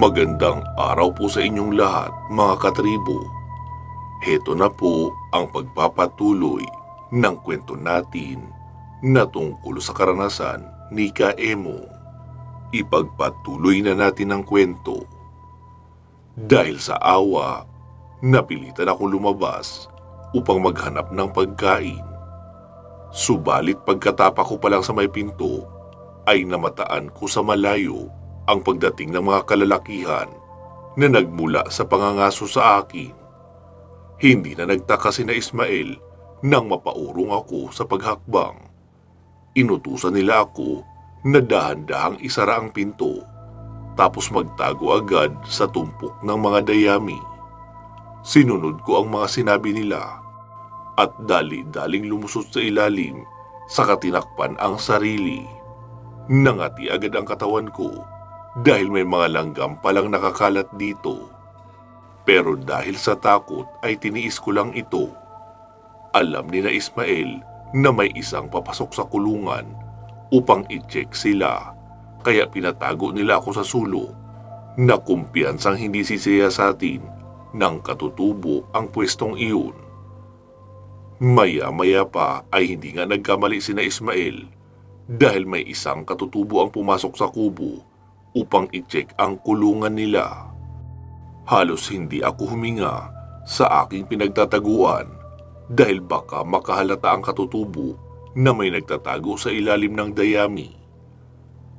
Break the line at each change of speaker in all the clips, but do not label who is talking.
Magandang araw po sa inyong lahat, mga katribo. Heto na po ang pagpapatuloy ng kwento natin na tungkol sa karanasan ni Kaemo. Ipagpatuloy na natin ang kwento. Dahil sa awa, napilitan akong lumabas upang maghanap ng pagkain. Subalit pagkatapa ko pa lang sa may pinto, ay namataan ko sa malayo ang pagdating ng mga kalalakihan na nagmula sa pangangaso sa akin. Hindi na nagtaka sina Ismael nang mapaurong ako sa paghakbang. Inutusan nila ako na dahan-dahang isara ang pinto, tapos magtago agad sa tumpok ng mga dayami. Sinunod ko ang mga sinabi nila at dali-daling lumusot sa ilalim, saka tinakpan ang sarili. Nangati agad ang katawan ko dahil may mga langgam palang nakakalat dito. Pero dahil sa takot ay tiniis ko lang ito. Alam ni na Ismael na may isang papasok sa kulungan upang i-check sila, kaya pinatago nila ako sa sulok na kumpiyansang hindi sisiya sa atin ng katutubo ang pwestong iyon. Maya-maya pa ay hindi nga nagkamali sina Ismael dahil may isang katutubo ang pumasok sa kubo upang i-check ang kulungan nila. Halos hindi ako huminga sa aking pinagtataguan dahil baka makahalata ang katutubo na may nagtatago sa ilalim ng dayami.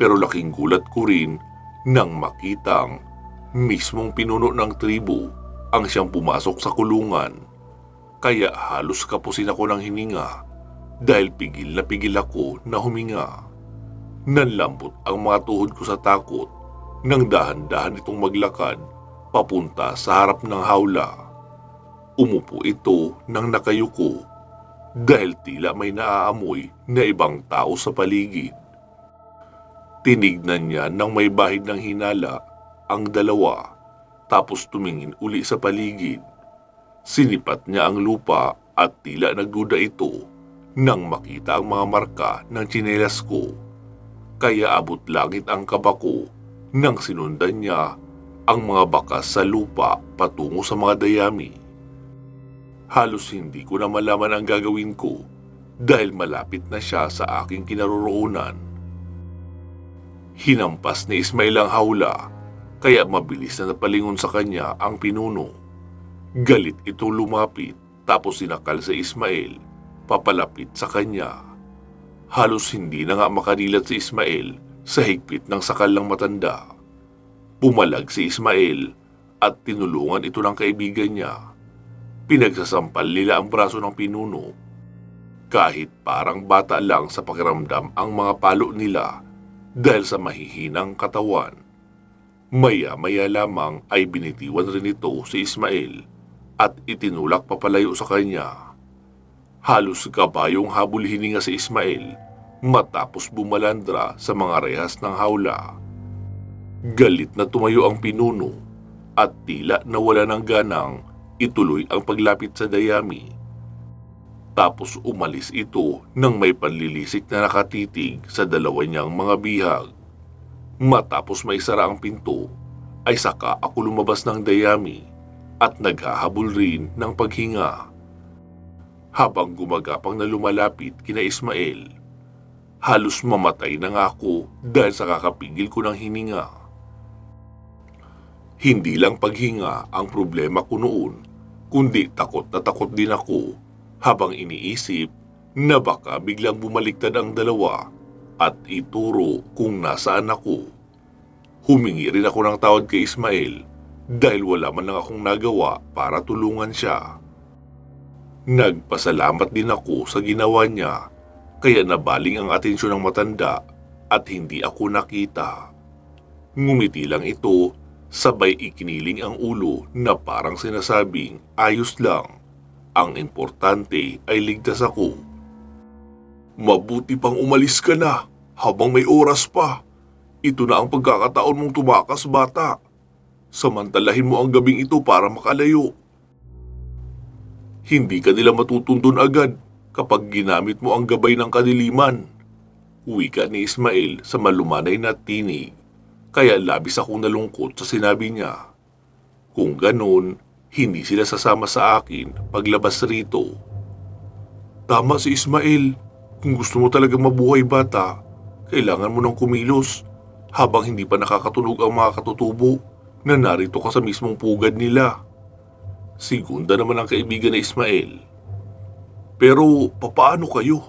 Pero laking gulat ko rin nang makitang mismong pinuno ng tribo ang siyang pumasok sa kulungan. Kaya halos kapusin ako ng hininga dahil pigil ako na huminga. Nanlambot ang mga tuhod ko sa takot nang dahan-dahan itong maglakad papunta sa harap ng hawla. Umupo ito nang nakayuko dahil tila may naaamoy na ibang tao sa paligid. Tinignan niya nang may bahid ng hinala ang dalawa, tapos tumingin uli sa paligid. Sinipat niya ang lupa at tila nagduda ito nang makita ang mga marka ng tsinelas ko. Kaya abot langit ang kaba ko nang sinundan niya ang mga bakas sa lupa patungo sa mga dayami. Halos hindi ko na malaman ang gagawin ko dahil malapit na siya sa aking kinaroroonan. Hinampas ni Ismael ang hawla, kaya mabilis na napalingon sa kanya ang pinuno. Galit ito lumapit, tapos sinakal si Ismael papalapit sa kanya. Halos hindi na nga makadilat si Ismael sa higpit ng sakal ng matanda. Pumalag si Ismael at tinulungan ito ng kaibigan niya. Pinagsasampal nila ang braso ng pinuno. Kahit parang bata lang sa pakiramdam ang mga palo nila dahil sa mahihinang katawan. Maya-maya lamang ay binitiwan rin ito si Ismael at itinulak papalayo sa kanya. Halos kabayong habol hininga si Ismael matapos bumalandra sa mga rehas ng hawla. Galit na tumayo ang pinuno at tila nawala ng ganang ituloy ang paglapit sa dayami. Tapos umalis ito nang may panlilisik na nakatitig sa dalawa niyang mga bihag. Matapos maisara ang pinto, ay saka ako lumabas ng dayami at naghahabol rin ng paghinga. Habang gumagapang na lumalapit kina Ismael, halos mamatay na nga ako dahil sa kakapigil ko ng hininga. Hindi lang paghinga ang problema ko noon, kundi takot na takot din ako habang iniisip na baka biglang bumaliktad ang dalawa at ituro kung nasaan ako. Humingi rin ako ng tawad kay Ismael dahil wala man lang akong nagawa para tulungan siya. Nagpasalamat din ako sa ginawa niya, kaya nabaling ang atensyon ng matanda at hindi ako nakita. Ngumiti lang ito, sabay ikiniling ang ulo na parang sinasabing ayos lang. Ang importante ay ligtas ako. Mabuti pang umalis ka na habang may oras pa. Ito na ang pagkakataon mong tumakas, bata. Samantalahin mo ang gabing ito para makalayo. Hindi ka nila matutuntun agad kapag ginamit mo ang gabay ng kadiliman. Wika ni Ismael sa malumanay na tinig. kaya labis akong nalungkot sa sinabi niya. Kung ganun, hindi sila sasama sa akin paglabas rito. Tama si Ismael. Kung gusto mo talaga mabuhay bata, kailangan mo nang kumilos habang hindi pa nakakatunog ang mga katutubo na narito ka sa mismong pugad nila. Segunda naman ang kaibigan ni Ismael. Pero papaano kayo?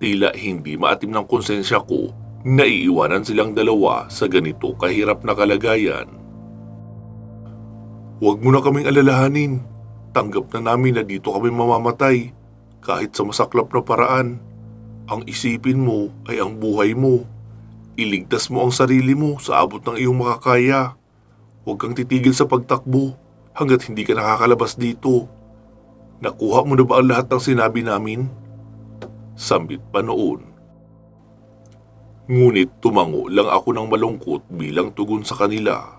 Tila hindi maatim ng konsensya ko na iiwanan silang dalawa sa ganito kahirap na kalagayan. Huwag mo na kaming alalahanin. Tanggap na namin na dito kami mamamatay kahit sa masaklap na paraan. Ang isipin mo ay ang buhay mo. Iligtas mo ang sarili mo sa abot ng iyong makakaya. Huwag kang titigil sa pagtakbo hanggat hindi ka nakakalabas dito. Nakuha mo na ba ang lahat ng sinabi namin? Sambit pa noon. Ngunit tumango lang ako ng malungkot bilang tugon sa kanila.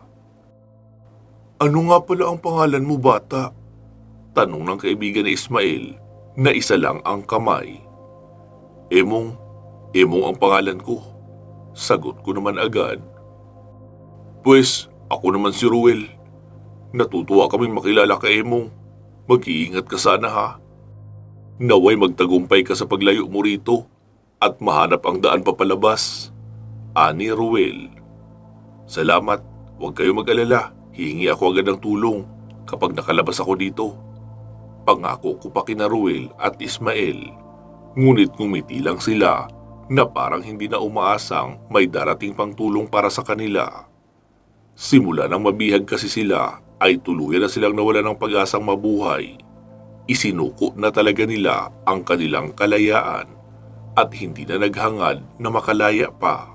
Ano nga pala ang pangalan mo, bata? Tanong ng kaibigan ni Ismael na isa lang ang kamay. Emong ang pangalan ko. Sagot ko naman agad. Pues, ako naman si Ruel. Natutuwa kaming makilala ka, Emong. Mag-iingat ka sana, ha. Naway magtagumpay ka sa paglayo mo rito at mahanap ang daan papalabas. Ani Ruel. Salamat, huwag kayo mag-alala. Hihingi ako agad ng tulong kapag nakalabas ako dito. Pangako ko pa kina Ruel at Ismael. Ngunit ngumiti lang sila na parang hindi na umaasang may darating pang tulong para sa kanila. Simula nang mabihag kasi sila ay tuluyan na silang nawala ng pag-asang mabuhay. Isinuko na talaga nila ang kanilang kalayaan at hindi na naghangad na makalaya pa.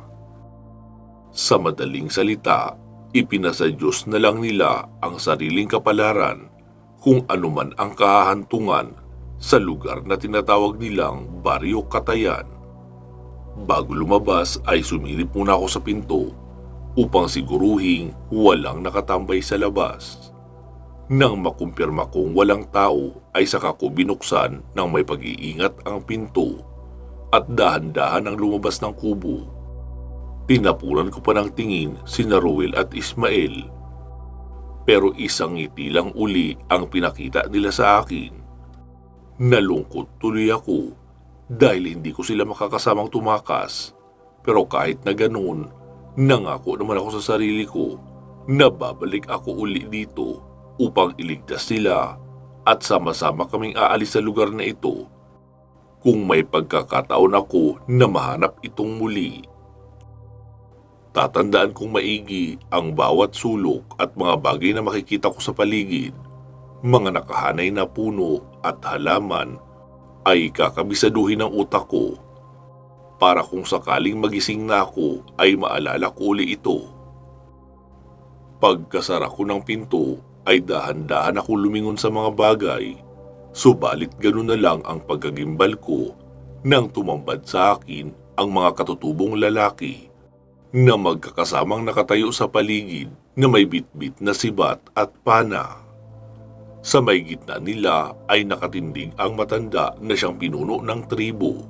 Sa madaling salita, ipinasa Diyos na lang nila ang sariling kapalaran kung anuman ang kahahantungan sa lugar na tinatawag nilang Baryo Katayan. Bago lumabas ay sumilip muna ako sa pinto upang siguruhing walang nakatambay sa labas. Nang makumpirma kong walang tao ay saka ko binuksan ng may pag-iingat ang pinto at dahan-dahan ang lumabas ng kubo. Tinapunan ko pa ng tingin sina Ruel at Ismael. Pero isang ngiti lang uli ang pinakita nila sa akin. Nalungkot tuloy ako dahil hindi ko sila makakasamang tumakas. Pero kahit na ganoon, nangako naman ako sa sarili ko na babalik ako uli dito upang iligtas sila at sama-sama kaming aalis sa lugar na ito kung may pagkakataon ako na mahanap itong muli. Tatandaan kong maigi ang bawat sulok at mga bagay na makikita ko sa paligid. Mga nakahanay na puno at halaman ay kakabisaduhin ng utak ko para kung sakaling magising na ako ay maalala ko uli ito. Pagkasara ko ng pinto ay dahan-dahan ako lumingon sa mga bagay, subalit ganoon na lang ang pagkagimbal ko nang tumambad sa akin ang mga katutubong lalaki na magkakasamang nakatayo sa paligid na may bitbit na sibat at pana. Sa may gitna nila ay nakatindig ang matanda na siyang pinuno ng tribo.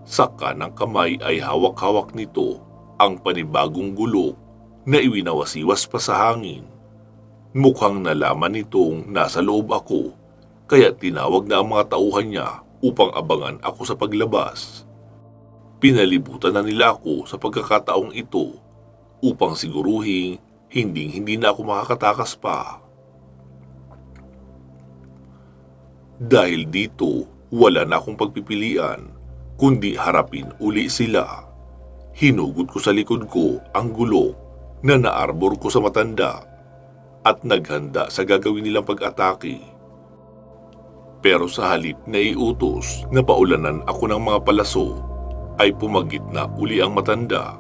Sa kanang kamay ay hawak-hawak nito ang panibagong gulok na iwinawasiwas pa sa hangin. Mukhang nalaman nitong nasa loob ako, kaya tinawag na ang mga tauhan niya upang abangan ako sa paglabas. Pinalibutan na nila ako sa pagkakataong ito upang siguruhing hindi na ako makakatakas pa. Dahil dito, wala na akong pagpipilian kundi harapin uli sila. Hinugot ko sa likod ko ang gulok na naarbor ko sa matanda at naghanda sa gagawin nilang pag-atake. Pero sa halip na iutos na paulanan ako ng mga palaso, ay pumagit na uli ang matanda.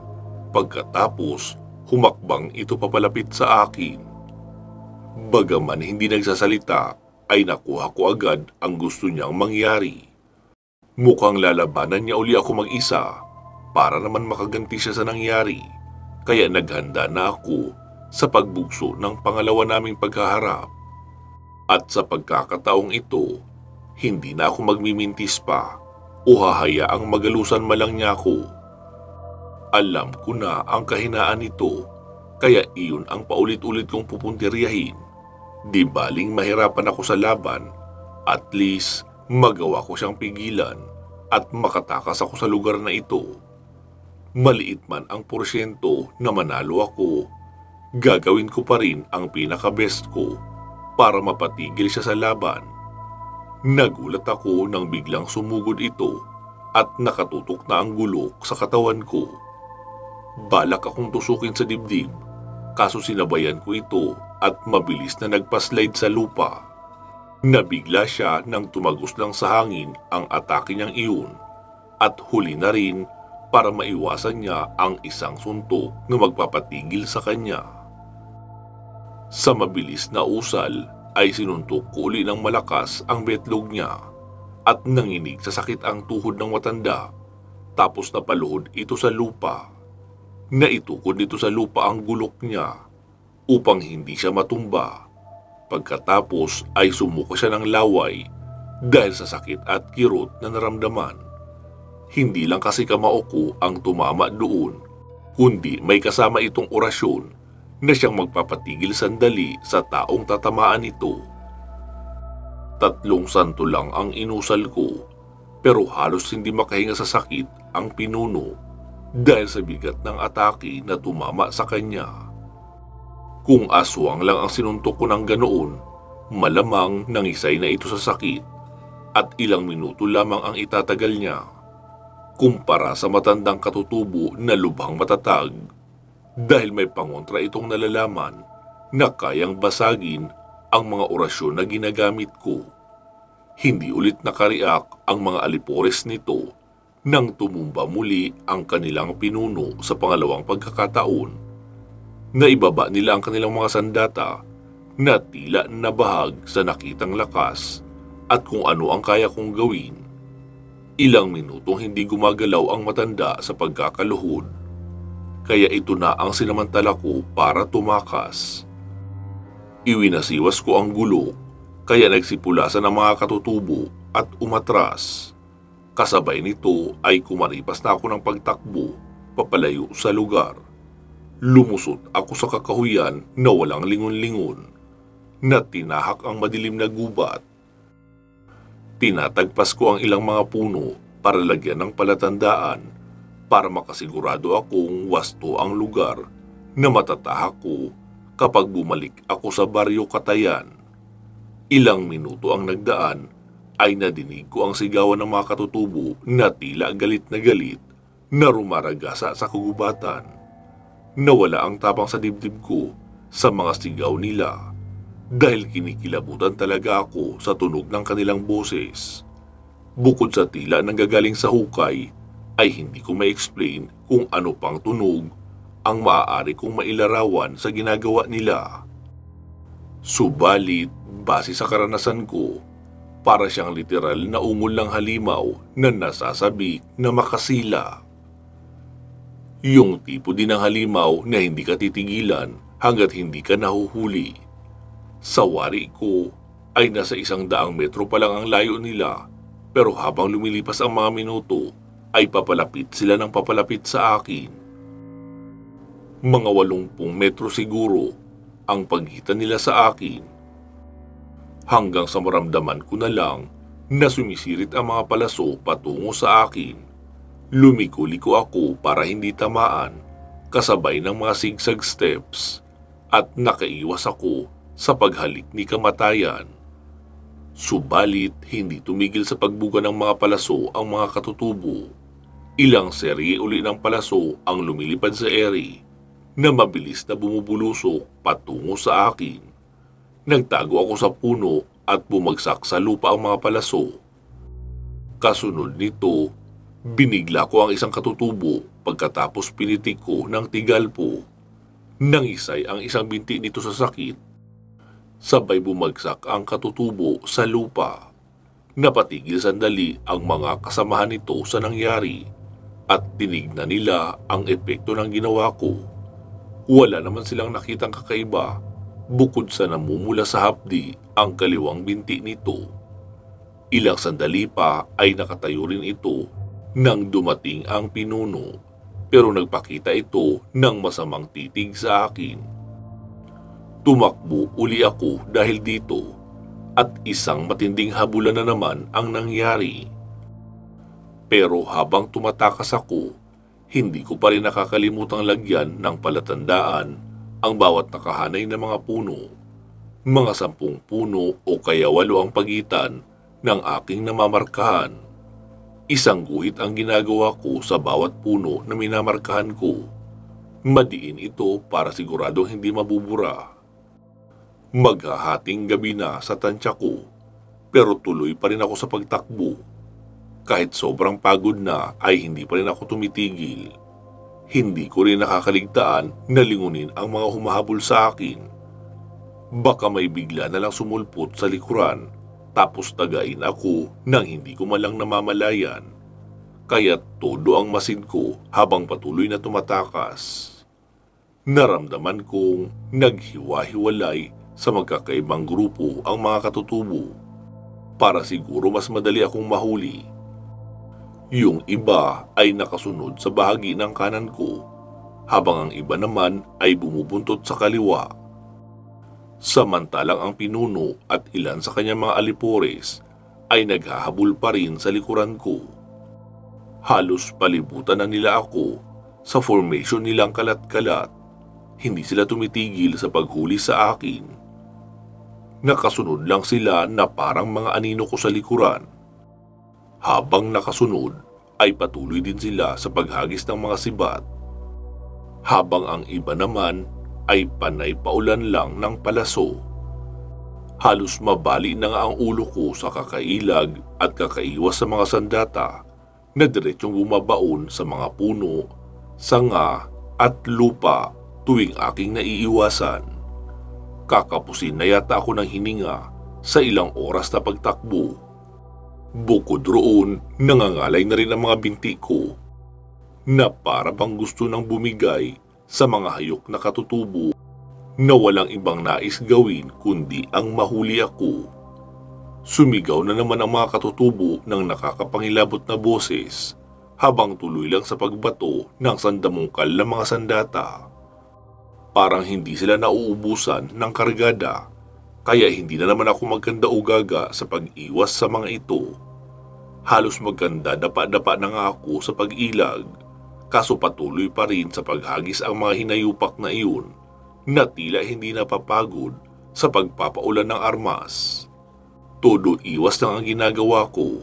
Pagkatapos, humakbang ito papalapit sa akin. Bagaman hindi nagsasalita, ay nakuha ko agad ang gusto niyang mangyari. Mukhang lalabanan niya uli ako mag-isa para naman makaganti siya sa nangyari. Kaya naghanda na ako sa pagbugso ng pangalawa naming pagkaharap. At sa pagkakataong ito, hindi na ako magmimintis pa o hahayaang magalusan malang niya ako. Alam ko na ang kahinaan nito, kaya iyon ang paulit-ulit kong pupuntiryahin. Di baling mahirapan ako sa laban, at least magawa ko siyang pigilan at makatakas ako sa lugar na ito. Maliit man ang porsyento na manalo ako, gagawin ko pa rin ang pinaka-best ko para mapatigil siya sa laban. Nagulat ako nang biglang sumugod ito at nakatutok na ang gulok sa katawan ko. Balak akong tusukin sa dibdib, kaso sinabayan ko ito at mabilis na nagpaslide sa lupa. Nabigla siya nang tumagos lang sa hangin ang atake niyang iyon at huli na rin para maiwasan niya ang isang suntok na magpapatigil sa kanya. Sa mabilis na usal ay sinuntok ko uli ng malakas ang betlog niya at nanginig sa sakit ang tuhod ng matanda, tapos napaluhod ito sa lupa. Naitukod nito sa lupa ang gulok niya upang hindi siya matumba. Pagkatapos ay sumuko siya ng laway dahil sa sakit at kirot na naramdaman. Hindi lang kasi kamao ko ang tumama doon, kundi may kasama itong orasyon na siyang magpapatigil sandali sa taong tatamaan nito. 3 santo lang ang inusal ko, pero halos hindi makahinga sa sakit ang pinuno dahil sa bigat ng atake na tumama sa kanya. Kung aswang lang ang sinuntok ko ng ganoon, malamang nangisay na ito sa sakit at ilang minuto lamang ang itatagal niya. Kumpara sa matandang katutubo na lubhang matatag, dahil may pangontra itong nalalaman na kayang basagin ang mga orasyon na ginagamit ko. Hindi ulit nakariak ang mga alipores nito nang tumumba muli ang kanilang pinuno sa pangalawang pagkakataon. Naibaba nila ang kanilang mga sandata na tila nabahag sa nakitang lakas at kung ano ang kaya kong gawin. Ilang minutong hindi gumagalaw ang matanda sa pagkakaluhod, kaya ito na ang sinamantala ko para tumakas. Iwinasiwas ko ang gulo, kaya nagsipulasan ang mga katutubo at umatras. Kasabay nito ay kumaripas na ako ng pagtakbo papalayo sa lugar. Lumusot ako sa kakahuyan na walang lingon-lingon, na tinahak ang madilim na gubat. Tinatagpas ko ang ilang mga puno para lagyan ng palatandaan para makasigurado akong wasto ang lugar na matatahak ko kapag bumalik ako sa baryo Katayan. Ilang minuto ang nagdaan ay nadinig ko ang sigawan ng mga katutubo na tila galit na rumaragasa sa kagubatan. Nawala ang tapang sa dibdib ko sa mga sigaw nila dahil kinikilabutan talaga ako sa tunog ng kanilang boses. Bukod sa tila nanggagaling sa hukay, ay hindi ko ma-explain kung ano pang tunog ang maaari kong mailarawan sa ginagawa nila. Subalit, base sa karanasan ko, para siyang literal na ungol ng halimaw na nasasabik na makasila. Yung tipo din ng halimaw na hindi ka titigilan hanggat hindi ka nahuhuli. Sa wari ko ay nasa 100 metro pa lang ang layo nila, pero habang lumilipas ang mga minuto ay papalapit sila ng papalapit sa akin. Mga 80 metro siguro ang pagitan nila sa akin. Hanggang sa maramdaman ko na lang na sumisirit ang mga palaso patungo sa akin. Lumiko-liko ako para hindi tamaan, kasabay ng mga zigzag steps, at nakaiwas ako sa paghalik ni kamatayan. Subalit, hindi tumigil sa pagbuga ng mga palaso ang mga katutubo. Ilang serye uli ng palaso ang lumilipad sa ere na mabilis na bumubulusok patungo sa akin. Nagtago ako sa puno at bumagsak sa lupa ang mga palaso. Kasunod nito, binigla ko ang isang katutubo pagkatapos pinitik ko ng tigalpo. Nangisay ang isang binti nito sa sakit. Sabay bumagsak ang katutubo sa lupa. Napatigil sandali ang mga kasamahan nito sa nangyari at tinignan nila ang epekto ng ginawa ko. Wala naman silang nakitang kakaiba bukod sa namumula sa hapdi ang kaliwang binti nito. Ilang sandali pa ay nakatayo rin ito nang dumating ang pinuno. pero nagpakita ito ng masamang titig sa akin. Tumakbo uli ako dahil dito at isang matinding habulan na naman ang nangyari. Pero habang tumatakas ako, hindi ko pa rin nakakalimutang lagyan ng palatandaan ang bawat nakahanay na mga puno. Mga 10 puno o kaya 8 ang pagitan ng aking namamarkahan. Isang guhit ang ginagawa ko sa bawat puno na minamarkahan ko. Madiin ito para siguradong hindi mabubura. Maghahating gabi na sa tansya ko, pero tuloy pa rin ako sa pagtakbo. Kahit sobrang pagod na ay hindi pa rin ako tumitigil. Hindi ko rin nakakaligtaan na lingunin ang mga humahabol sa akin. Baka may bigla na lang sumulpot sa likuran tapos tagain ako nang hindi ko malang namamalayan. Kaya todo ang masid ko habang patuloy na tumatakas. Naramdaman kong naghiwa-hiwalay sa magkakaibang grupo ang mga katutubo para siguro mas madali akong mahuli. Yung iba ay nakasunod sa bahagi ng kanan ko habang ang iba naman ay bumubuntot sa kaliwa. Samantalang ang pinuno at ilan sa kanyang mga alipores ay naghahabol pa rin sa likuran ko. Halos palibutan na nila ako sa formation nilang kalat-kalat. Hindi sila tumitigil sa paghuli sa akin. Nakasunod lang sila na parang mga anino ko sa likuran. Habang nakasunod, ay patuloy din sila sa paghagis ng mga sibat. Habang ang iba naman ay panay paulan lang ng palaso. Halos mabali na nga ang ulo ko sa kakailag at kakaiwas sa mga sandata na diretsong bumabaon sa mga puno, sanga at lupa tuwing aking naiiwasan. Kakapusin na yata ako ng hininga sa ilang oras na pagtakbo. Bukod roon, nangangalay na rin ang mga binti ko na para bang gusto nang bumigay sa mga hayok na katutubo na walang ibang nais gawin kundi ang mahuli ako. Sumigaw na naman ang mga katutubo ng nakakapangilabot na boses habang tuloy lang sa pagbato ng sandamungkal na mga sandata. Parang hindi sila nauubusan ng kargada, kaya hindi na naman ako magkanda o gaga sa pag-iwas sa mga ito. Halos magkanda dapa-dapa na nga ako sa pag-ilag, kaso patuloy pa rin sa paghagis ang mga hinayupak na iyon na tila hindi napapagod sa pagpapaulan ng armas. Todo iwas lang ang ginagawa ko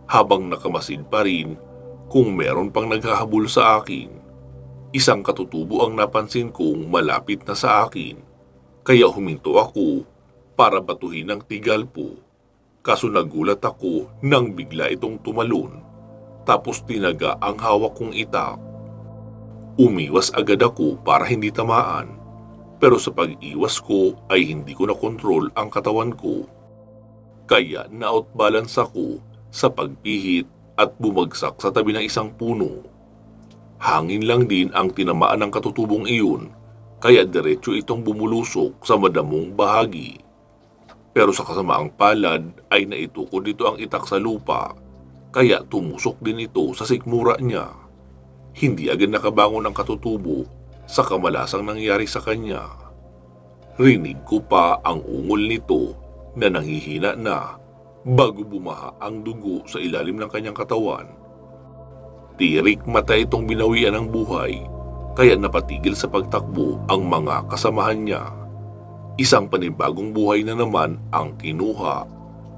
habang nakamasid pa rin kung meron pang naghahabol sa akin. Isang katutubo ang napansin kong malapit na sa akin, kaya huminto ako para batuhin ang tigalpo. Kaso nagulat ako nang bigla itong tumalon, tapos tinaga ang hawak kong itak. Umiwas agad ako para hindi tamaan, pero sa pag-iwas ko ay hindi ko nakontrol ang katawan ko. Kaya na-outbalance ako sa pagpihit at bumagsak sa tabi ng isang puno. Hangin lang din ang tinamaan ng katutubong iyon, kaya diretso itong bumulusok sa madamong bahagi. Pero sa kasamaang palad ay naitukod nito ang itak sa lupa, kaya tumusok din ito sa sikmura niya. Hindi agad nakabangon ang katutubo sa kamalasang nangyari sa kanya. Rinig ko pa ang ungol nito na nanghihina na bago bumaha ang dugo sa ilalim ng kanyang katawan. Tirik mata itong binawian ng buhay, kaya napatigil sa pagtakbo ang mga kasamahan niya. Isang panibagong buhay na naman ang kinuha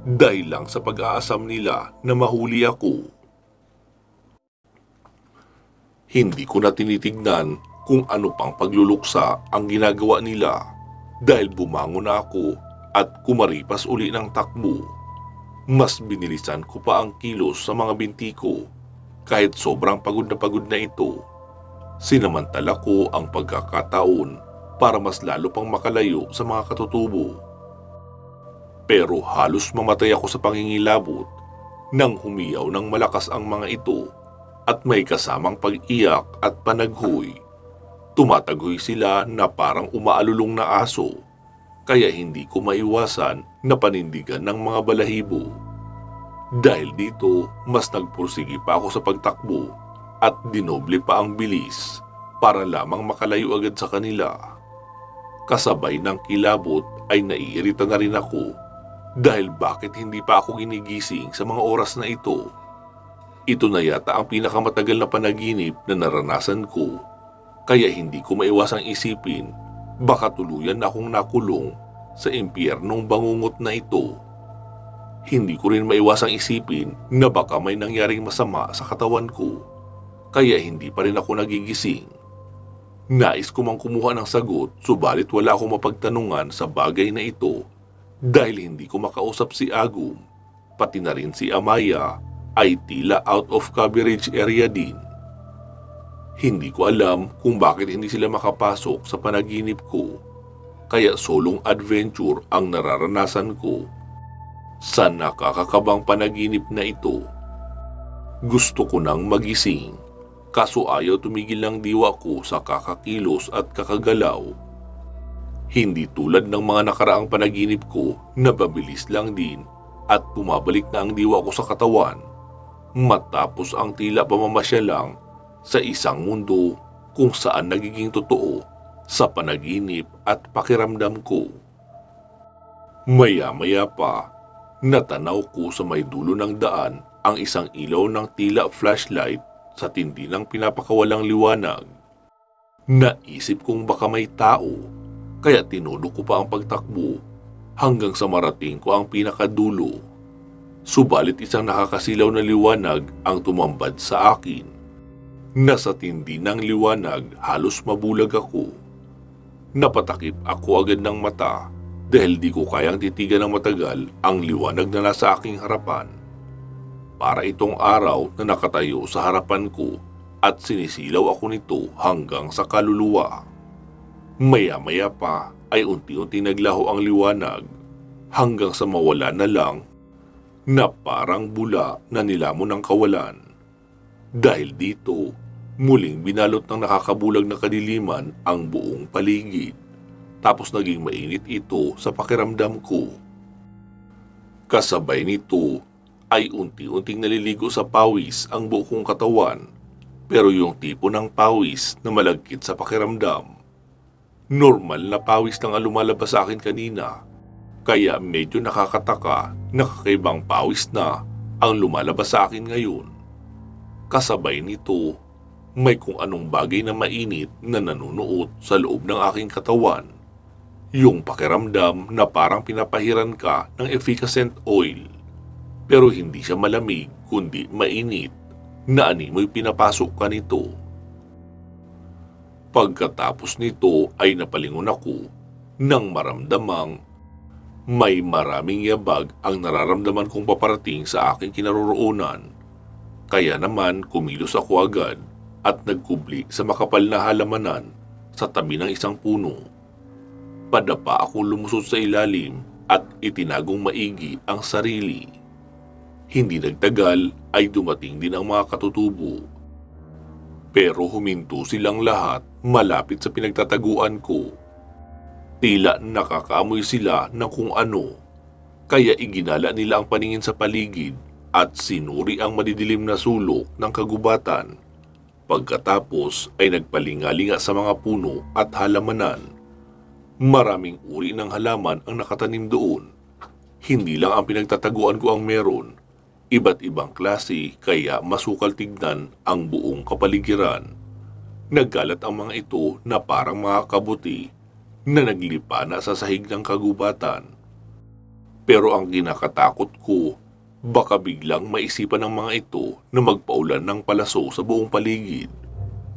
dahil lang sa pag-aasam nila na mahuli ako. Hindi ko na tinitignan kung ano pang pagluluksa ang ginagawa nila dahil bumangon na ako at kumaripas uli ng takbo. Mas binilisan ko pa ang kilos sa mga binti ko kahit sobrang pagod na ito. Sinamantala ko ang pagkakataon para mas lalo pang makalayo sa mga katutubo. Pero halos mamatay ako sa pangingilabot nang humiyaw ng malakas ang mga ito at may kasamang pag-iyak at panaghoy. Tumatagoy sila na parang umaalulong na aso, kaya hindi ko maiwasan na panindigan ng mga balahibo. Dahil dito, mas nagpursigi pa ako sa pagtakbo at dinoble pa ang bilis para lamang makalayo agad sa kanila. Kasabay ng kilabot ay naiirita na rin ako dahil bakit hindi pa ako ginigising sa mga oras na ito. Ito na yata ang pinakamatagal na panaginip na naranasan ko, kaya hindi ko maiwasang isipin baka tuluyan na akong nakulong sa impyernong bangungot na ito. Hindi ko rin maiwasang isipin na baka may nangyaring masama sa katawan ko, kaya hindi pa rin ako nagigising. Nais ko mang kumuha ng sagot, subalit wala akong mapagtanungan sa bagay na ito dahil hindi ko makausap si Agum, pati na rin si Amaya ay tila out of coverage area din. Hindi ko alam kung bakit hindi sila makapasok sa panaginip ko, kaya solong adventure ang nararanasan ko sa nakakakabang panaginip na ito. Gusto ko nang magising, kaso ayaw tumigil ng diwa ko sa kakakilos at kakagalaw. Hindi tulad ng mga nakaraang panaginip ko na mabilis lang din at bumabalik na ang diwa ko sa katawan matapos ang tila pamamasya lang sa isang mundo kung saan nagiging totoo sa panaginip at pakiramdam ko. Maya-maya pa, natanaw ko sa may dulo ng daan ang isang ilaw ng tila flashlight sa tindi ng pinapakawalang liwanag. Naisip kong baka may tao, kaya tinulo ko pa ang pagtakbo hanggang sa marating ko ang pinakadulo. Subalit isang nakakasilaw na liwanag ang tumambad sa akin. Nasa tindi ng liwanag, halos mabulag ako. Napatakip ako agad ng mata dahil di ko kayang titigan ng matagal ang liwanag na nasa aking harapan. Para itong araw na nakatayo sa harapan ko at sinisilaw ako nito hanggang sa kaluluwa. Maya-maya pa ay unti-unti naglaho ang liwanag hanggang sa mawala na lang na parang bula na nilamon ng kawalan. Dahil dito, muling binalot ng nakakabulag na kadiliman ang buong paligid, tapos naging mainit ito sa pakiramdam ko. Kasabay nito ay unti-unting naliligo sa pawis ang buong katawan, pero yung tipo ng pawis na malagkit sa pakiramdam. Normal na pawis lang ang lumalabas sa akin kanina, kaya medyo nakakataka na kakaibang pawis na ang lumalabas sa akin ngayon. Kasabay nito, may kung anong bagay na mainit na nanunuot sa loob ng aking katawan. Yung pakiramdam na parang pinapahiran ka ng efficacent oil. Pero hindi siya malamig kundi mainit na animoy pinapasok ka nito. Pagkatapos nito ay napalingon ako nang maramdamang may maraming yabag ang nararamdaman kong paparating sa aking kinaroroonan. Kaya naman kumilos ako agad at nagkubli sa makapal na halamanan sa tabi ng isang puno. Padapa akong lumusot sa ilalim at itinagong maigi ang sarili. Hindi nagtagal ay dumating din ang mga katutubo. Pero huminto silang lahat malapit sa pinagtataguan ko. Tila nakakaamoy sila ng kung ano, kaya iginala nila ang paningin sa paligid at sinuri ang madidilim na sulok ng kagubatan. Pagkatapos ay nagpalingalinga sa mga puno at halamanan. Maraming uri ng halaman ang nakatanim doon. Hindi lang ang pinagtataguan ko ang meron. Iba't ibang klase kaya masukal tignan ang buong kapaligiran. Nagkalat ang mga ito na parang mga kabuti na naglipana sa sahig ng kagubatan. Pero ang kinakatakot ko, baka biglang maisipan ng mga ito na magpaulan ng palaso sa buong paligid.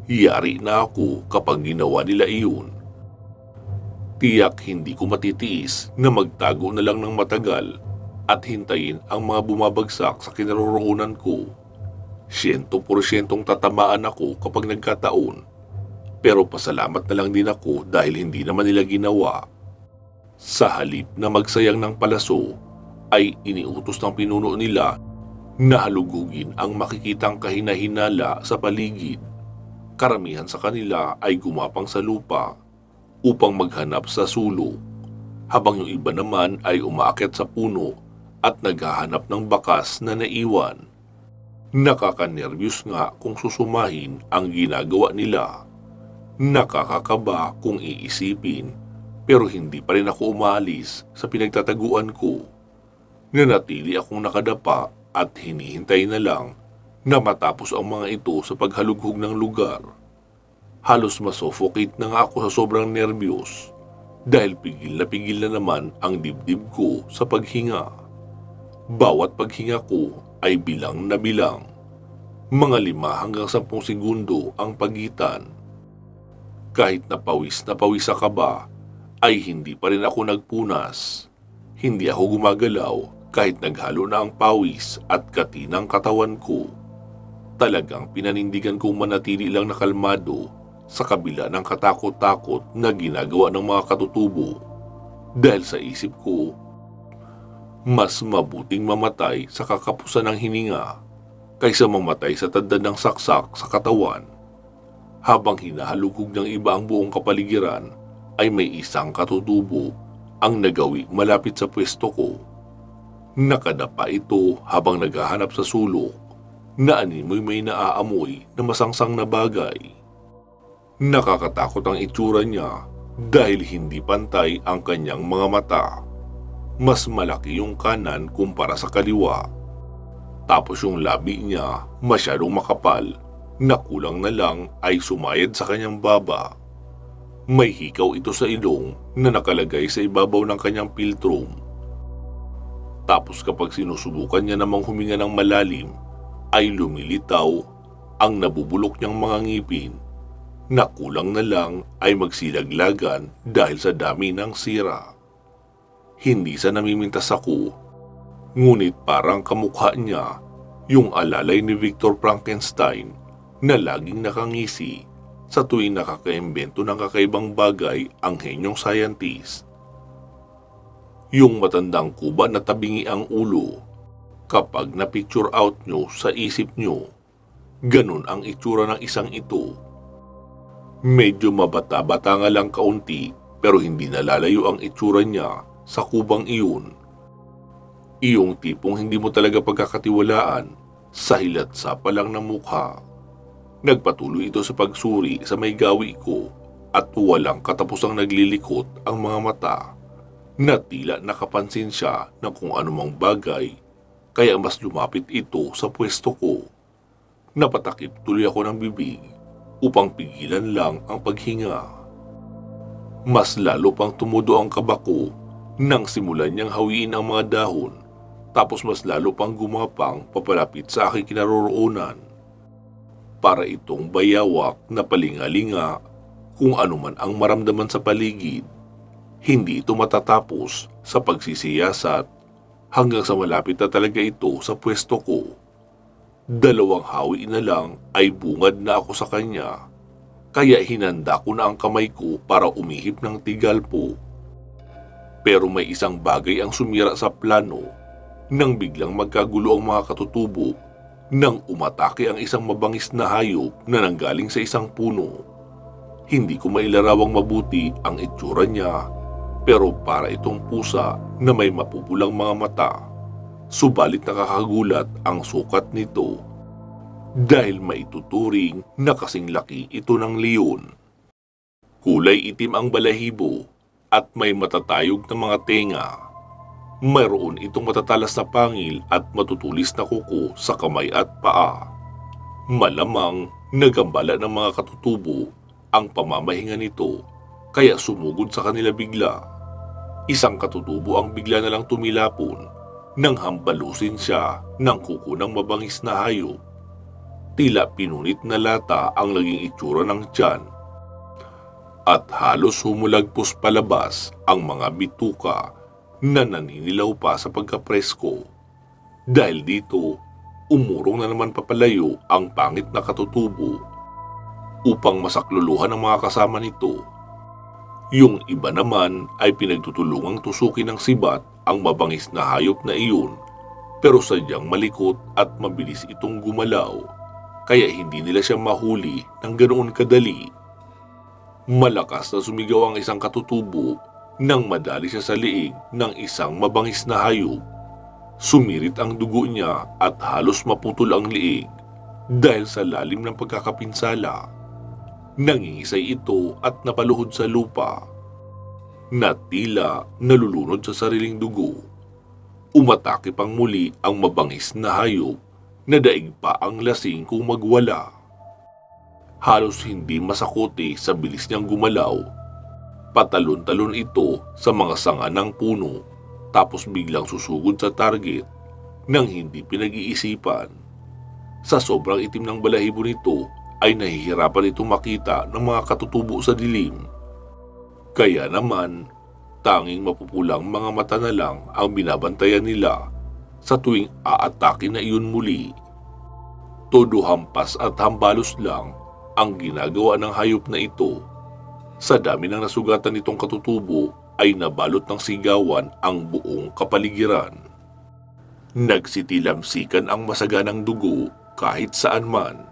Yari na ako kapag ginawa nila iyon. Tiyak hindi ko matitiis na magtago na lang ng matagal at hintayin ang mga bumabagsak sa kinaroroonan ko. 100% tatamaan ako kapag nagkataon. Pero pasalamat na lang din ako dahil hindi naman nila ginawa. Sa halip na magsayang ng palaso, ay iniutos ng pinuno nila na halugugin ang makikitang kahina-hinala sa paligid. Karamihan sa kanila ay gumapang sa lupa upang maghanap sa sulok, habang yung iba naman ay umaakyat sa puno at naghahanap ng bakas na naiwan. Nakakanerbiyos nga kung susumahin ang ginagawa nila. Nakakakaba kung iisipin, pero hindi pa rin ako umaalis sa pinagtataguan ko. Nanatili akong nakadapa at hinihintay na lang na matapos ang mga ito sa paghalughog ng lugar. Halos masuffocate na nga ako sa sobrang nerbiyos dahil pigil na naman ang dibdib ko sa paghinga. Bawat paghinga ko ay bilang na bilang. Mga 5 hanggang 10 segundo ang pagitan. Kahit na pawis sa kaba, ay hindi pa rin ako nagpunas. Hindi ako gumagalaw kahit naghalo na ang pawis at kati ng katawan ko. Talagang pinanindigan kong manatili lang nakalmado sa kabila ng katakot-takot na ginagawa ng mga katutubo. Dahil sa isip ko, mas mabuting mamatay sa kakapusan ng hininga kaysa mamatay sa tadad ng saksak sa katawan. Habang hinahalugog ng iba ang buong kapaligiran, ay may isang katutubo ang nagawi malapit sa pwesto ko. Nakadapa ito habang naghahanap sa sulok na animoy may naaamoy na masangsang na bagay. Nakakatakot ang itsura niya dahil hindi pantay ang kanyang mga mata. Mas malaki yung kanan kumpara sa kaliwa. Tapos yung labi niya masyadong makapal na kulang na lang ay sumayad sa kanyang baba. May hikaw ito sa ilong na nakalagay sa ibabaw ng kanyang piltrum. Tapos kapag sinusubukan niya namang huminga ng malalim, ay lumilitaw ang nabubulok niyang mga ngipin na kulang na lang ay magsilaglagan dahil sa dami ng sira. Hindi sa namimintas ako, ngunit parang kamukha niya yung alalay ni Victor Frankenstein na laging nakangisi sa tuwing nakakaimbento ng kakaibang bagay ang henyong scientist. Yung matandang kuba na tabingi ang ulo, kapag na-picture out nyo sa isip nyo, ganun ang itsura ng isang ito. Medyo mabata-bata nga lang kaunti pero hindi nalalayo ang itsura niya sa kubang iyon. Iyong tipong hindi mo talaga pagkakatiwalaan sa hilatsa pa lang ng mukha. Nagpatuloy ito sa pagsuri sa may gawi ko at walang katapusang naglilikot ang mga mata na tila nakapansin siya ng kung anumang bagay kaya mas lumapit ito sa pwesto ko. Napatakip tuloy ako ng bibig upang pigilan lang ang paghinga. Mas lalo pang tumudo ang kaba ko nang simulan niyang hawiin ang mga dahon, tapos mas lalo pang gumapang papalapit sa aking kinaroroonan. Para itong bayawak na palingalinga kung anuman ang maramdaman sa paligid. Hindi ito matatapos sa pagsisiyasat hanggang sa malapit na talaga ito sa pwesto ko. 2 hawi na lang ay bungad na ako sa kanya, kaya hinanda ko na ang kamay ko para umihip ng tigalpo. Pero may isang bagay ang sumira sa plano nang biglang magkagulo ang mga katutubo nang umatake ang isang mabangis na hayop na nanggaling sa isang puno. Hindi ko mailarawang mabuti ang itsura niya, pero para itong pusa na may mapupulang mga mata. Subalit nakakagulat ang sukat nito dahil maituturing na kasing laki ito ng leon. Kulay itim ang balahibo at may matatayog na mga tenga. Mayroon itong matatalas na pangil at matutulis na kuko sa kamay at paa. Malamang nagambala ng mga katutubo ang pamamahinga nito kaya sumugod sa kanila bigla. Isang katutubo ang bigla na lang tumilapon nang hambalusin siya ng kuko ng mabangis na hayop. Tila pinunit na lata ang naging itsura ng tiyan. At halos humulagpos palabas ang mga bituka na naninilaw pa sa pagkapresko. Dahil dito, umurong na naman papalayo ang pangit na katutubo upang masakluluhan ang mga kasama nito. Yung iba naman ay pinagtutulungang tusukin ng sibat ang mabangis na hayop na iyon, pero sadyang malikot at mabilis itong gumalaw, kaya hindi nila siya mahuli ng ganoon kadali. Malakas na sumigaw ang isang katutubo nang madali siya sa liig ng isang mabangis na hayop. Sumirit ang dugo niya at halos maputol ang liig dahil sa lalim ng pagkakapinsala. Nangingisay ito at napaluhod sa lupa na tila nalulunod sa sariling dugo. Umatake pang muli ang mabangis na hayop na daig pa ang lasing kung magwala. Halos hindi masakote sa bilis niyang gumalaw. Patalon-talon ito sa mga sanga ng puno tapos biglang susugod sa target nang hindi pinag-iisipan. Sa sobrang itim ng balahibo nito ay nahihirapan itong makita ng mga katutubo sa dilim. Kaya naman, tanging mapupulang mga mata na lang ang binabantayan nila sa tuwing aatake na iyon muli. Todo hampas at hambalos lang ang ginagawa ng hayop na ito. Sa dami ng nasugatan nitong katutubo ay nabalot ng sigawan ang buong kapaligiran. Nagsitilamsikan ang masaganang dugo kahit saan man.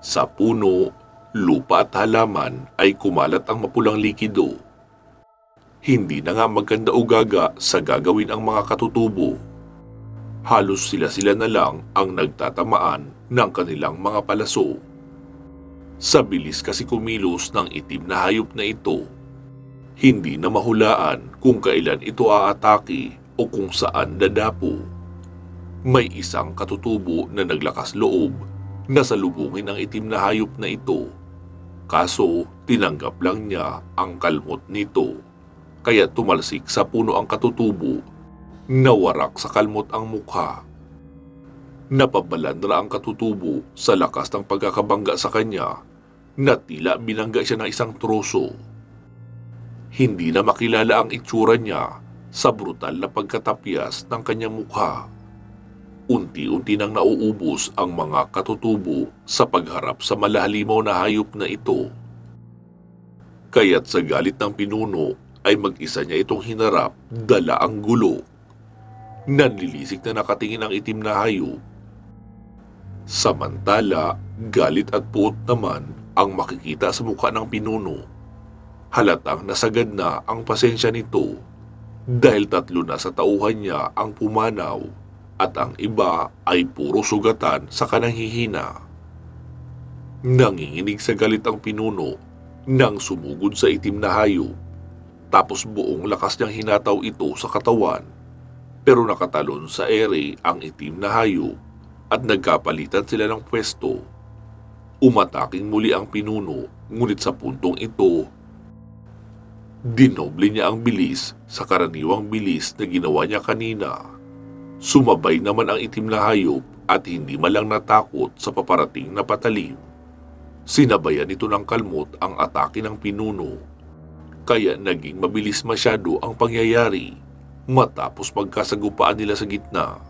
Sa puno, lupa at halaman ay kumalat ang mapulang likido. Hindi na nga magkanda o gaga sa gagawin ang mga katutubo. Halos sila-sila na lang ang nagtatamaan ng kanilang mga palaso. Sa bilis kasi kumilos ng itim na hayop na ito, hindi na mahulaan kung kailan ito aatake o kung saan dadapo. May isang katutubo na naglakas loob na salubungin ang itim na hayop na ito. Kaso tinanggap lang niya ang kalmot nito. Kaya tumalsik sa puno ang katutubo, nawarak sa kalmot ang mukha. Napabalandra ang katutubo sa lakas ng pagkakabangga sa kanya na tila binangga siya ng isang troso. Hindi na makilala ang itsura niya sa brutal na pagkatapyas ng kanyang mukha. Unti-unti nang nauubos ang mga katutubo sa pagharap sa malahalimaw na hayop na ito. Kaya't sa galit ng pinuno ay mag-isa niya itong hinarap, dala ang gulo. Nanlilisik na nakatingin ang itim na hayop. Samantala, galit at puot naman ang makikita sa mukha ng pinuno. Halatang nasagad na ang pasensya nito dahil 3 na sa tauhan niya ang pumanaw at ang iba ay puro sugatan sa kanang hihina. Nanginginig sa galit ang pinuno nang sumugod sa itim na hayop. Tapos buong lakas niyang hinataw ito sa katawan, pero nakatalon sa ere ang itim na hayop at nagkapalitan sila ng pwesto. Umataking muli ang pinuno, ngunit sa puntong ito, dinoble niya ang bilis sa karaniwang bilis na ginawa niya kanina. Sumabay naman ang itim na hayop at hindi malang natakot sa paparating na patalim. Sinabayan ito ng kalmot ang atake ng pinuno. Kaya naging mabilis masyado ang pangyayari matapos magkasagupaan nila sa gitna.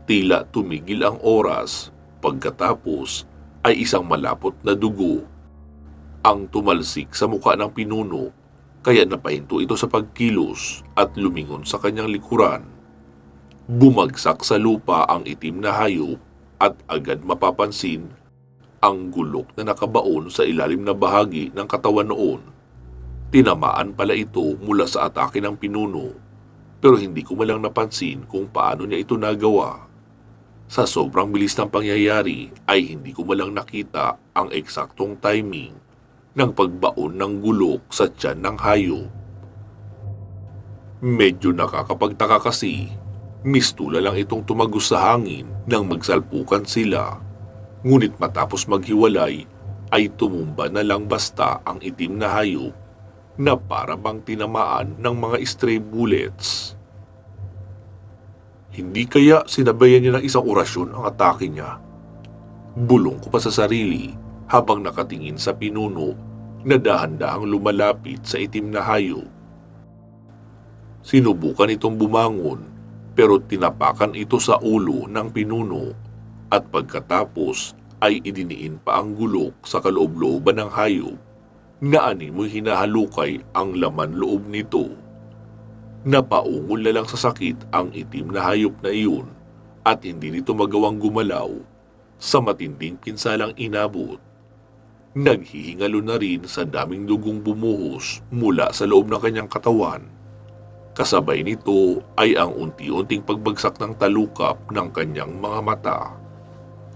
Tila tumigil ang oras, pagkatapos ay isang malapot na dugo ang tumalsik sa mukha ng pinuno, kaya napahinto ito sa pagkilos at lumingon sa kanyang likuran. Bumagsak sa lupa ang itim na hayop at agad mapapansin ang gulok na nakabaon sa ilalim na bahagi ng katawan noon. Tinamaan pala ito mula sa atake ng pinuno, pero hindi ko malang napansin kung paano niya ito nagawa. Sa sobrang bilis ng pangyayari ay hindi ko malang nakita ang eksaktong timing ng pagbaon ng gulok sa tiyan ng hayop. Medyo nakakapagtaka kasi, mistula lang itong tumagos sa hangin nang magsalpukan sila. Ngunit matapos maghiwalay ay tumumba na lang basta ang itim na hayop na para bang tinamaan ng mga stray bullets. Hindi kaya sinabayan niya ng isang orasyon ang atake niya? Bulong ko pa sa sarili habang nakatingin sa pinuno na dahan-dahang lumalapit sa itim na hayop. Sinubukan itong bumangon pero tinapakan ito sa ulo ng pinuno at pagkatapos ay idiniin pa ang gulok sa kaloob-looban ng hayop na animoy hinahalukay ang laman loob nito. Napaungol na lang sa sakit ang itim na hayop na iyon at hindi nito magawang gumalaw sa matinding pinsalang inabot. Naghihingalo na rin sa daming dugong bumuhos mula sa loob ng kanyang katawan. Kasabay nito ay ang unti-unting pagbagsak ng talukap ng kanyang mga mata.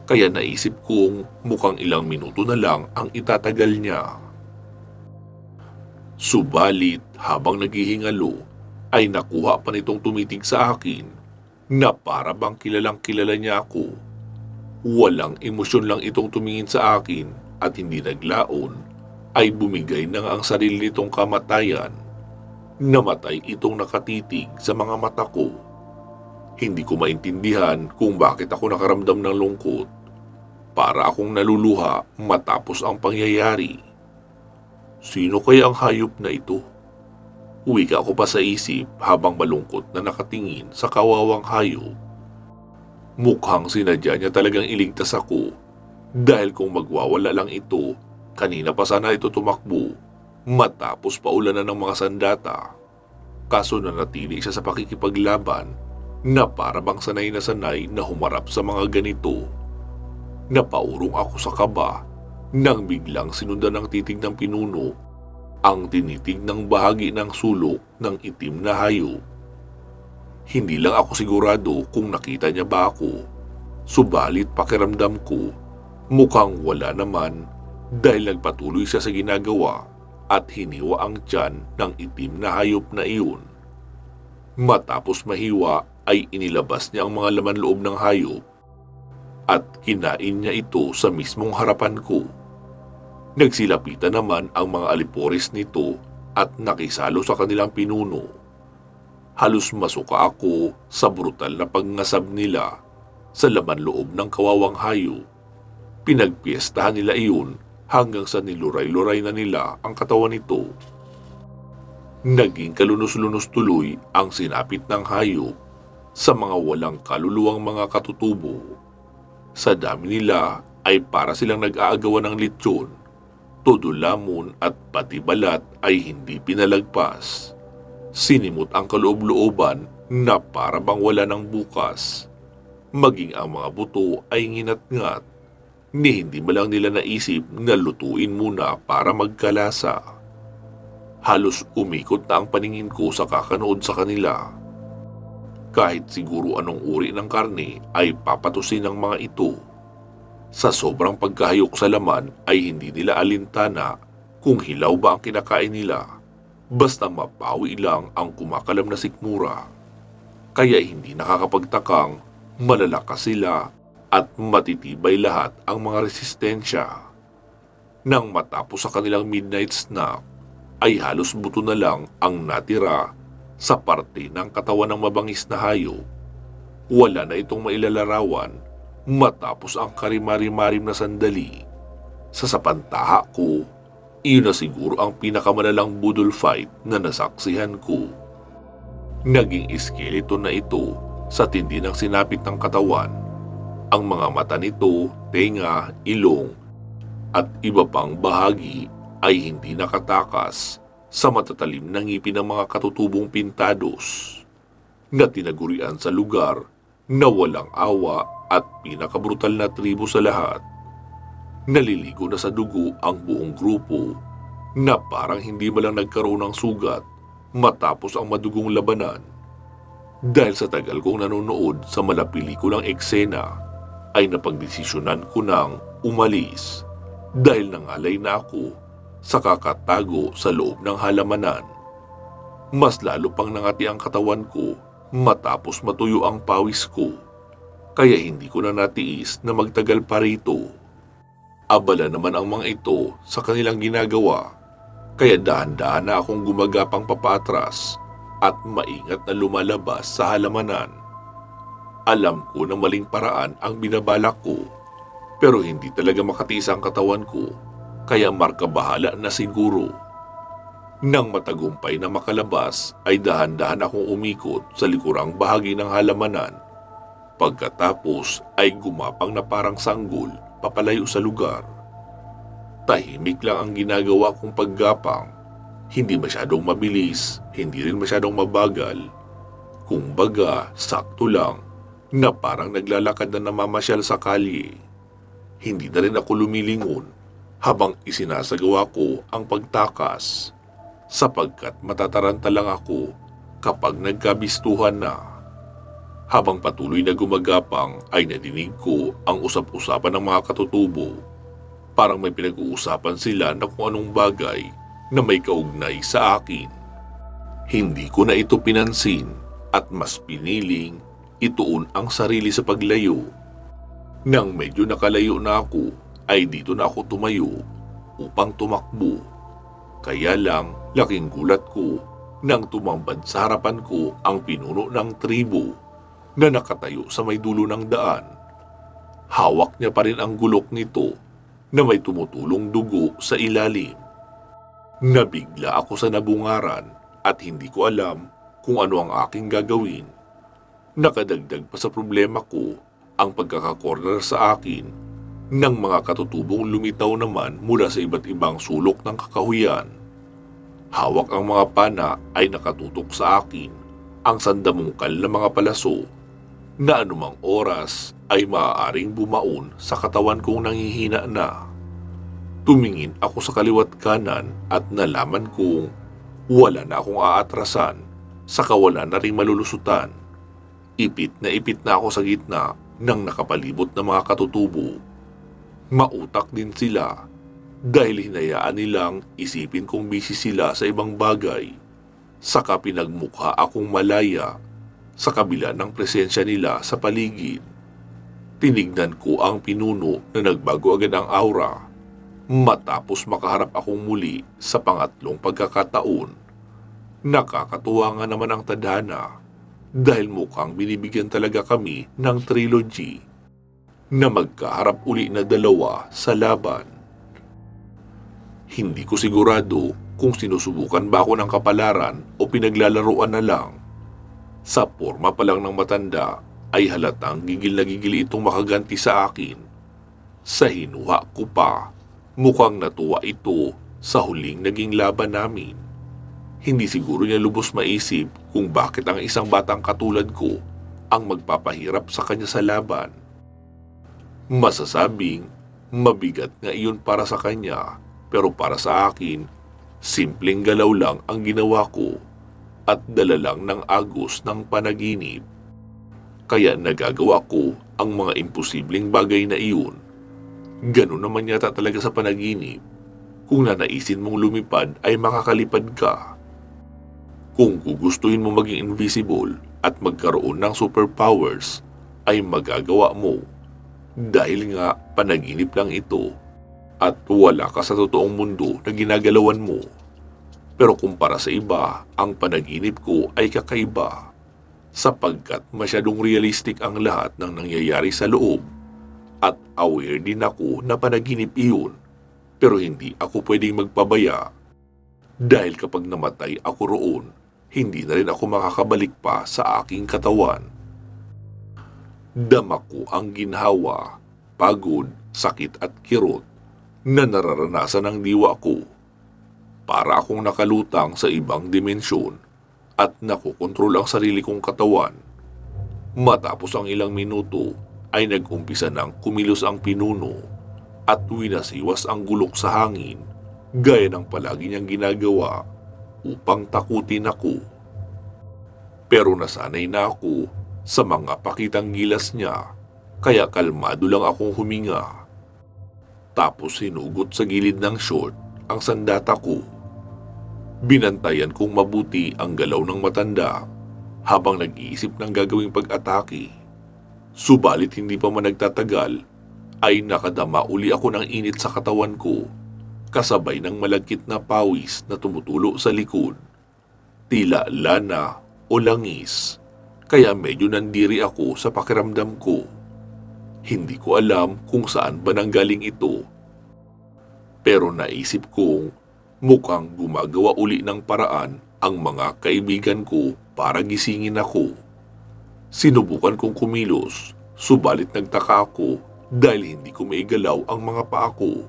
Kaya naisip kong mukhang ilang minuto na lang ang itatagal niya. Subalit habang naghihingalo ay nakuha pa nitong tumitig sa akin na para bang kilalang kilala niya ako. Walang emosyon lang itong tumingin sa akin at hindi naglaon ay bumigay na nga ang sarili nitong kamatayan. Namatay itong nakatitig sa mga mata ko. Hindi ko maintindihan kung bakit ako nakaramdam ng lungkot. Para akong naluluha matapos ang pangyayari. Sino kaya ang hayop na ito? Wika ko pa sa isip habang malungkot na nakatingin sa kawawang hayop. Mukhang sinadya niya talagang iligtas ako dahil kung magwawala lang ito, kanina pa sana ito tumakbo matapos paulanan ng mga sandata. Kaso nanatili siya sa pakikipaglaban na para bang sanay na humarap sa mga ganito. Napaurong ako sa kaba nang biglang sinundan ng titig ng pinuno ang tinitig ng bahagi ng sulok ng itim na hayop. Hindi lang ako sigurado kung nakita niya ba ako, subalit pakiramdam ko mukhang wala naman dahil nagpatuloy siya sa ginagawa at hiniwa ang tiyan ng itim na hayop na iyon. Matapos mahiwa ay inilabas niya ang mga laman loob ng hayop at kinain niya ito sa mismong harapan ko. Nagsilapitan naman ang mga alipores nito at nakisalo sa kanilang pinuno. Halos masuka ako sa brutal na pagngasab nila sa laman loob ng kawawang hayop. Pinagpiestahan nila iyon hanggang sa niluray-luray na nila ang katawan nito. Naging kalunos-lunos tuloy ang sinapit ng hayop sa mga walang kaluluwang mga katutubo. Sa dami nila ay para silang nag-aagawan ng litsyon, todo lamon at pati balat ay hindi pinalagpas. Sinimot ang kaloob-looban na para bang wala ng bukas. Maging ang mga buto ay nginat-ngat, ni hindi man lang nila naisip na lutuin muna para magkalasa. Halos umikot na ang paningin ko sa kakanood sa kanila. Kahit siguro anong uri ng karne ay papatusin ng mga ito. Sa sobrang pagkahayok sa laman ay hindi nila alintana kung hilaw ba ang kinakain nila. Basta mapawi lang ang kumakalam na sikmura. Kaya hindi nakakapagtakang malalakas sila at matitibay lahat ang mga resistensya. Nang matapos sa kanilang midnight snack, ay halos buto na lang ang natira sa parte ng katawan ng mabangis na hayop. Wala na itong mailalarawan matapos ang karimari-marim na sandali. Sa sapantaha ko, iyon na siguro ang pinakamalalang budol fight na nasaksihan ko. Naging skeleton na ito sa tindi ng sinapit ng katawan. Ang mga mata nito, tenga, ilong at iba pang bahagi ay hindi nakatakas sa matatalim na ngipin ng mga katutubong pintados na tinagurian sa lugar na walang awa at pinakabrutal na tribo sa lahat. Naliligo na sa dugo ang buong grupo na parang hindi ba lang nagkaroon ng sugat matapos ang madugong labanan. Dahil sa tagal kong nanonood sa malapelikulang eksena ay napagdesisyonan ko nang umalis dahil nangalay na ako sa kakatago sa loob ng halamanan. Mas lalo pang nangati ang katawan ko matapos matuyo ang pawis ko, kaya hindi ko na natiis na magtagal pa rito. Abala naman ang mga ito sa kanilang ginagawa, kaya dahan-dahan na akong gumagapang papatras at maingat na lumalabas sa halamanan. Alam ko na maling paraan ang binabalak ko, pero hindi talaga makatiis ang katawan ko, kaya markabahala na siguro. Nang matagumpay na makalabas ay dahan-dahan akong umikot sa likurang bahagi ng halamanan. Pagkatapos ay gumapang na parang sanggol papalayo sa lugar. Tahimik lang ang ginagawa kong paggapang. Hindi masyadong mabilis, hindi rin masyadong mabagal. Kumbaga, sakto lang na parang naglalakad na namamasyal sa kalye. Hindi na rin ako lumilingon habang isinasagawa ko ang pagtakas, sapagkat matataranta lang ako kapag nagkabistuhan na. Habang patuloy na gumagapang ay nadinig ko ang usap-usapan ng mga katutubo. Parang may pinag-uusapan sila na kung anong bagay na may kaugnay sa akin. Hindi ko na ito pinansin at mas piniling ituon ang sarili sa paglayo. Nang medyo nakalayo na ako ay dito na ako tumayo upang tumakbo. Kaya lang laking gulat ko nang tumambad sa harapan ko ang pinuno ng tribo na nakatayo sa may dulo ng daan. Hawak niya pa rin ang gulok nito na may tumutulong dugo sa ilalim. Nabigla ako sa nabungaran at hindi ko alam kung ano ang aking gagawin. Nakadagdag pa sa problema ko ang pagkakakorner sa akin ng mga katutubong lumitaw naman mula sa iba't ibang sulok ng kakahuyan. Hawak ang mga pana ay nakatutok sa akin ang sandamungkal na mga palaso na anumang oras ay maaaring bumaon sa katawan kong nanghihina na. Tumingin ako sa kaliwat kanan at nalaman kong wala na akong aatrasan sa kawalan na ring malulusutan. Ipit na ako sa gitna ng nakapalibot na mga katutubo. Mautak din sila dahil hinayaan nilang isipin kong busy sila sa ibang bagay. Saka pinagmukha akong malaya sa kabila ng presensya nila sa paligid. Tinignan ko ang pinuno na nagbago agad ang aura matapos makaharap akong muli sa pangatlong pagkakataon. Nakakatuwa nga naman ang tadhana dahil mukhang binibigyan talaga kami ng trilogy na magkaharap uli na dalawa sa laban. Hindi ko sigurado kung sinusubukan ba ako ng kapalaran o pinaglalaruan na lang. Sa porma pa lang ng matanda ay halatang gigil na gigil itong makaganti sa akin. Sa hinuha ko pa, mukhang natuwa ito sa huling naging laban namin. Hindi siguro niya lubos maisip kung bakit ang isang batang katulad ko ang magpapahirap sa kanya sa laban. Masasabing mabigat nga iyon para sa kanya, pero para sa akin, simpleng galaw lang ang ginawa ko at dala lang ng agos ng panaginip. Kaya nagagawa ko ang mga imposibleng bagay na iyon. Ganun naman yata talaga sa panaginip. Kung nanaisin mong lumipad ay makakalipad ka. Kung gugustuhin mo maging invisible at magkaroon ng superpowers, ay magagawa mo. Dahil nga panaginip lang ito at wala ka sa totoong mundo na ginagalawan mo. Pero kumpara sa iba, ang panaginip ko ay kakaiba sapagkat masyadong realistic ang lahat ng nangyayari sa loob at aware din ako na panaginip iyon pero hindi ako pwedeng magpabaya dahil kapag namatay ako roon, hindi na rin ako makakabalik pa sa aking katawan. Dama ko ang ginhawa, pagod, sakit at kirot na nararanasan ng diwa ko. Para akong nakalutang sa ibang dimensyon at nakokontrol ang sarili kong katawan. Matapos ang ilang minuto ay nag-umpisa ng kumilos ang pinuno at winasiwas ang gulok sa hangin gaya ng palagi niyang ginagawa upang takutin ako. Pero nasanay na ako sa mga pakitang gilas niya kaya kalmado lang akong huminga. Tapos hinugot sa gilid ng short ang sandata ko. Binantayan kong mabuti ang galaw ng matanda habang nag-iisip ng gagawing pag-atake. Subalit hindi pa man nagtatagal ay nakadama uli ako ng init sa katawan ko kasabay ng malagkit na pawis na tumutulo sa likod. Tila lana o langis kaya medyo nandiri ako sa pakiramdam ko. Hindi ko alam kung saan ba nanggaling ito. Pero naisip kong mukhang gumagawa uli ng paraan ang mga kaibigan ko para gisingin ako. Sinubukan kong kumilos, subalit nagtaka ako dahil hindi ko maigalaw ang mga paa ko.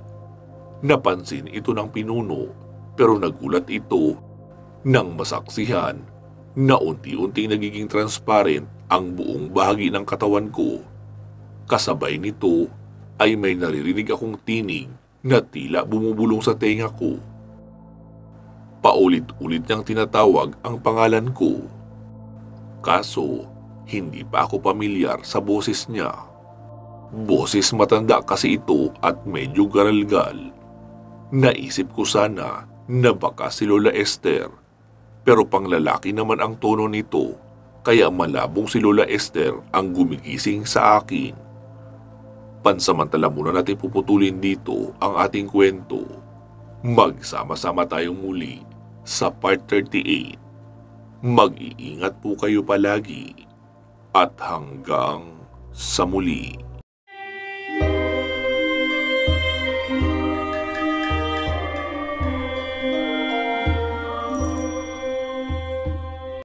Napansin ito ng pinuno pero nagulat ito nang masaksihan na unti-unting nagiging transparent ang buong bahagi ng katawan ko. Kasabay nito ay may naririnig akong tinig na tila bumubulong sa tenga ko. Paulit-ulit niyang tinatawag ang pangalan ko. Kaso, hindi pa ako pamilyar sa boses niya. Boses matanda kasi ito at medyo garalgal. Naisip ko sana na baka si Lola Esther, pero panglalaki naman ang tono nito, kaya malabong si Lola Esther ang gumigising sa akin. Pansamantala muna natin puputulin dito ang ating kwento. Magsama-sama tayong muli sa part 38. Mag-iingat po kayo palagi at hanggang sa muli.